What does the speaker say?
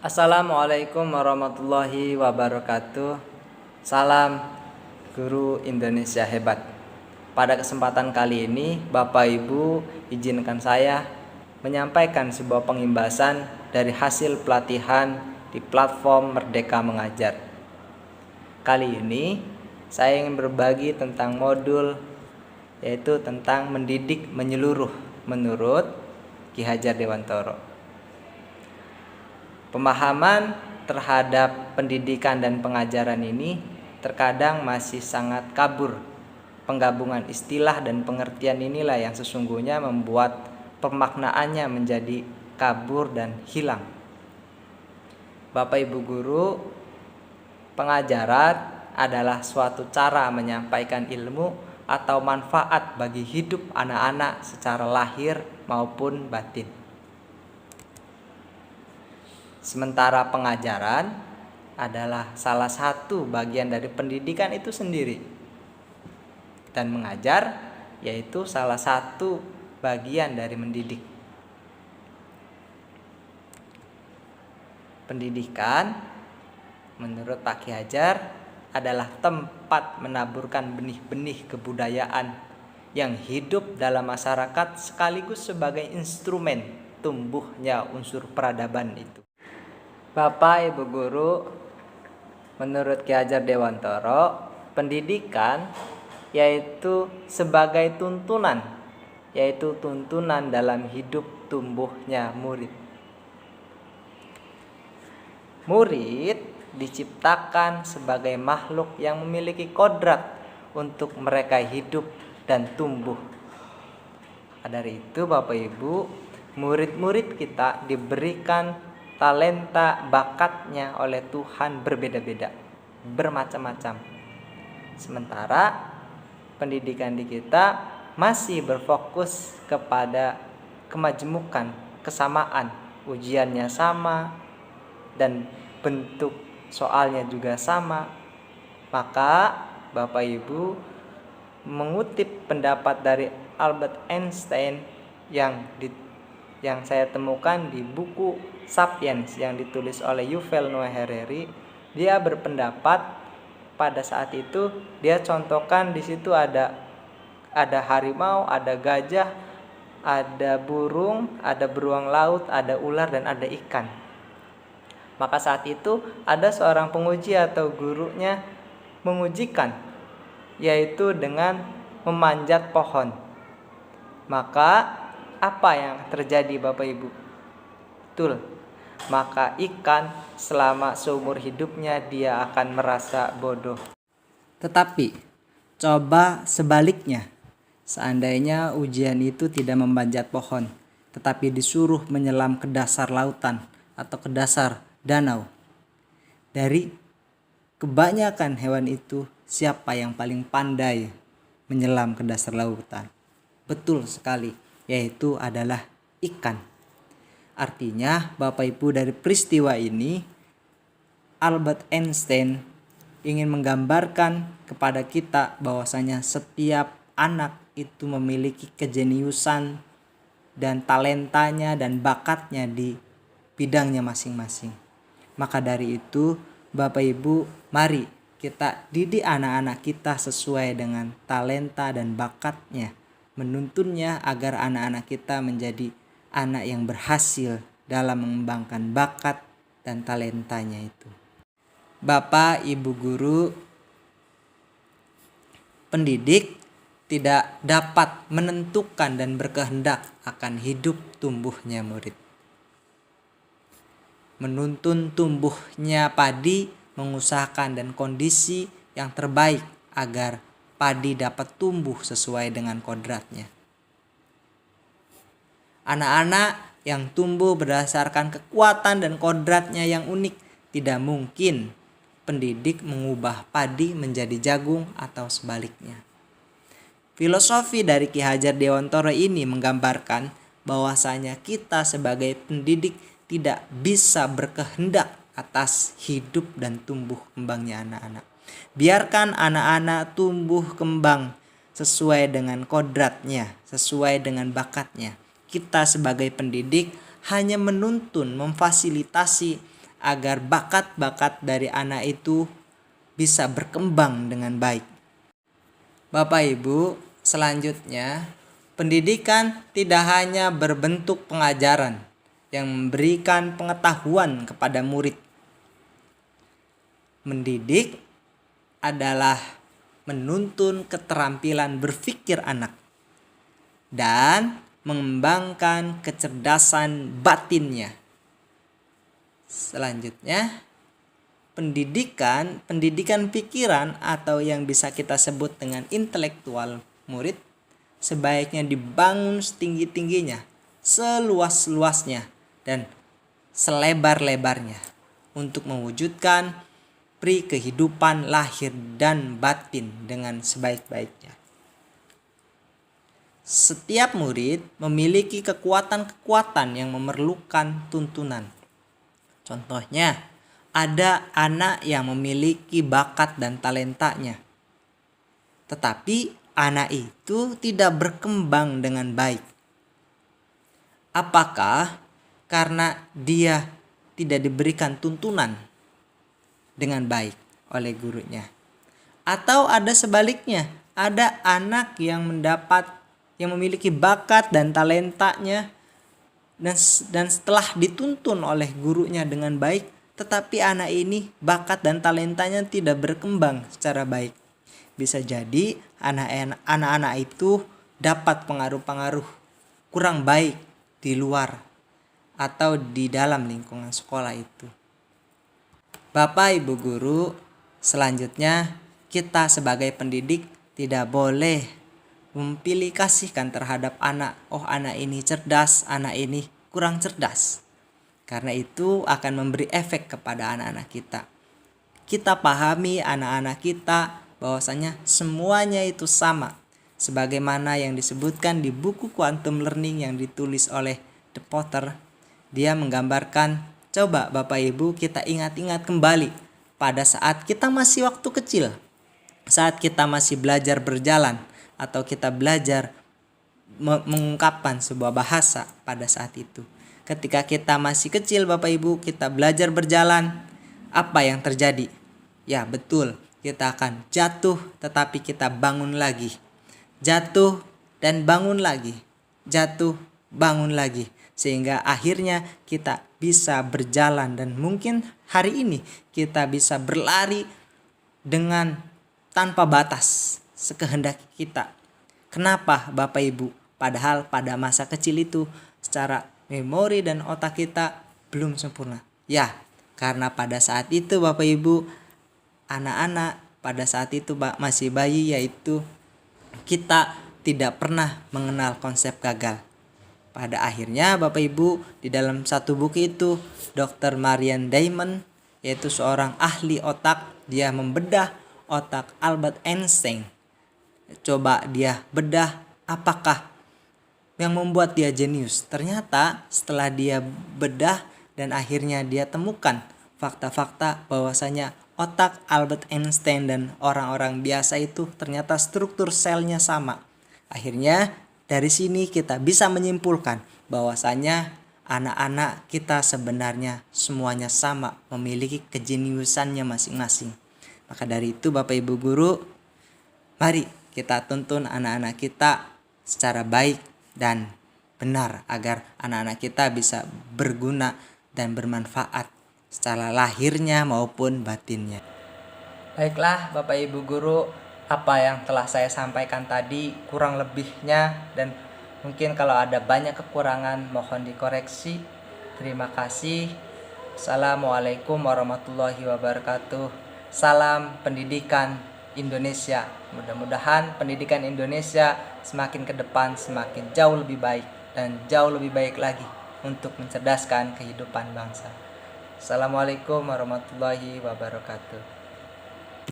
Assalamualaikum warahmatullahi wabarakatuh. Salam Guru Indonesia hebat. Pada kesempatan kali ini, Bapak Ibu izinkan saya menyampaikan sebuah pengimbasan dari hasil pelatihan di platform Merdeka Mengajar. Kali ini saya ingin berbagi tentang modul yaitu tentang mendidik menyeluruh menurut Ki Hajar Dewantoro. Pemahaman terhadap pendidikan dan pengajaran ini terkadang masih sangat kabur. Penggabungan istilah dan pengertian inilah yang sesungguhnya membuat pemaknaannya menjadi kabur dan hilang. Bapak Ibu guru, pengajaran adalah suatu cara menyampaikan ilmu atau manfaat bagi hidup anak-anak secara lahir maupun batin. Sementara pengajaran adalah salah satu bagian dari pendidikan itu sendiri. Dan mengajar yaitu salah satu bagian dari mendidik. Pendidikan menurut Pak Ki Hajar adalah tempat menaburkan benih-benih kebudayaan yang hidup dalam masyarakat sekaligus sebagai instrumen tumbuhnya unsur peradaban itu. Bapak Ibu guru, menurut Ki Hajar Dewantoro, pendidikan yaitu sebagai tuntunan, yaitu tuntunan dalam hidup tumbuhnya murid. Murid diciptakan sebagai makhluk yang memiliki kodrat untuk mereka hidup dan tumbuh. Dari itu Bapak Ibu, murid-murid kita diberikan talenta bakatnya oleh Tuhan berbeda-beda, bermacam-macam. Sementara pendidikan di kita masih berfokus kepada kemajemukan, kesamaan, ujiannya sama dan bentuk soalnya juga sama. Maka Bapak Ibu mengutip pendapat dari Albert Einstein yang saya temukan di buku Sapiens yang ditulis oleh Yuval Noah Harari. Dia berpendapat pada saat itu dia contohkan di situ ada harimau, ada gajah, ada burung, ada beruang laut, ada ular dan ada ikan. Maka saat itu ada seorang penguji atau gurunya mengujikan, yaitu dengan memanjat pohon. Maka apa yang terjadi Bapak Ibu? Betul. Maka ikan selama seumur hidupnya dia akan merasa bodoh. Tetapi coba sebaliknya. Seandainya ujian itu tidak memanjat pohon, tetapi disuruh menyelam ke dasar lautan atau ke dasar danau. Dari kebanyakan hewan itu, siapa yang paling pandai menyelam ke dasar lautan? Betul sekali, yaitu adalah ikan. Artinya Bapak Ibu, dari peristiwa ini Albert Einstein ingin menggambarkan kepada kita bahwasanya setiap anak itu memiliki kejeniusan dan talentanya dan bakatnya di bidangnya masing-masing. Maka dari itu Bapak Ibu, mari kita didik anak-anak kita sesuai dengan talenta dan bakatnya, menuntunnya agar anak-anak kita menjadi anak yang berhasil dalam mengembangkan bakat dan talentanya itu. Bapak Ibu guru, pendidik tidak dapat menentukan dan berkehendak akan hidup tumbuhnya murid. Menuntun tumbuhnya padi, mengusahakan dan kondisi yang terbaik agar padi dapat tumbuh sesuai dengan kodratnya. Anak-anak yang tumbuh berdasarkan kekuatan dan kodratnya yang unik, tidak mungkin pendidik mengubah padi menjadi jagung atau sebaliknya. Filosofi dari Ki Hajar Dewantoro ini menggambarkan bahwasanya kita sebagai pendidik tidak bisa berkehendak atas hidup dan tumbuh kembangnya anak-anak. Biarkan anak-anak tumbuh kembang sesuai dengan kodratnya, sesuai dengan bakatnya. Kita sebagai pendidik hanya menuntun, memfasilitasi agar bakat-bakat dari anak itu bisa berkembang dengan baik. Bapak Ibu, selanjutnya pendidikan tidak hanya berbentuk pengajaran yang memberikan pengetahuan kepada murid. Mendidik adalah menuntun keterampilan berpikir anak dan mengembangkan kecerdasan batinnya. Selanjutnya, pendidikan pikiran atau yang bisa kita sebut dengan intelektual murid sebaiknya dibangun setinggi-tingginya, seluas-luasnya, dan selebar-lebarnya untuk mewujudkan pri kehidupan lahir dan batin dengan sebaik-baiknya. Setiap murid memiliki kekuatan-kekuatan yang memerlukan tuntunan. Contohnya, ada anak yang memiliki bakat dan talentanya, tetapi anak itu tidak berkembang dengan baik. Apakah karena dia tidak diberikan tuntunan dengan baik oleh gurunya? Atau ada sebaliknya, ada anak yang memiliki bakat dan talentanya dan setelah dituntun oleh gurunya dengan baik, tetapi anak ini bakat dan talentanya tidak berkembang secara baik. Bisa jadi anak-anak itu dapat pengaruh-pengaruh kurang baik di luar atau di dalam lingkungan sekolah itu. Bapak Ibu guru, selanjutnya kita sebagai pendidik tidak boleh memilih kasihkan terhadap anak. Oh, anak ini cerdas, anak ini kurang cerdas. Karena itu akan memberi efek kepada anak-anak kita. Kita pahami anak-anak kita bahwasanya semuanya itu sama. Sebagaimana yang disebutkan di buku Quantum Learning yang ditulis oleh The Potter. Dia menggambarkan, coba Bapak Ibu kita ingat-ingat kembali pada saat kita masih waktu kecil. Saat kita masih belajar berjalan atau kita belajar mengungkapkan sebuah bahasa pada saat itu. Ketika kita masih kecil Bapak Ibu, kita belajar berjalan, apa yang terjadi? Ya betul, kita akan jatuh tetapi kita bangun lagi. Jatuh dan bangun lagi. Jatuh, bangun lagi. Sehingga akhirnya kita bisa berjalan dan mungkin hari ini kita bisa berlari dengan tanpa batas sekehendak kita. Kenapa Bapak Ibu? Padahal pada masa kecil itu secara memori dan otak kita belum sempurna. Ya, karena pada saat itu Bapak Ibu, anak-anak pada saat itu masih bayi, yaitu kita tidak pernah mengenal konsep gagal. Pada akhirnya Bapak Ibu, di dalam satu buku itu Dr. Marian Diamond, yaitu seorang ahli otak, dia membedah otak Albert Einstein. Coba dia bedah apakah yang membuat dia jenius. Ternyata setelah dia bedah dan akhirnya dia temukan fakta-fakta bahwasanya otak Albert Einstein dan orang-orang biasa itu ternyata struktur selnya sama. Akhirnya dari sini kita bisa menyimpulkan bahwasanya anak-anak kita sebenarnya semuanya sama, memiliki kejeniusannya masing-masing. Maka dari itu Bapak Ibu guru, mari kita tuntun anak-anak kita secara baik dan benar agar anak-anak kita bisa berguna dan bermanfaat secara lahirnya maupun batinnya. Baiklah Bapak Ibu guru, apa yang telah saya sampaikan tadi kurang lebihnya, dan mungkin kalau ada banyak kekurangan mohon dikoreksi. Terima kasih. Assalamualaikum warahmatullahi wabarakatuh. Salam pendidikan Indonesia. Mudah-mudahan pendidikan Indonesia semakin ke depan semakin jauh lebih baik dan jauh lebih baik lagi untuk mencerdaskan kehidupan bangsa. Assalamualaikum warahmatullahi wabarakatuh.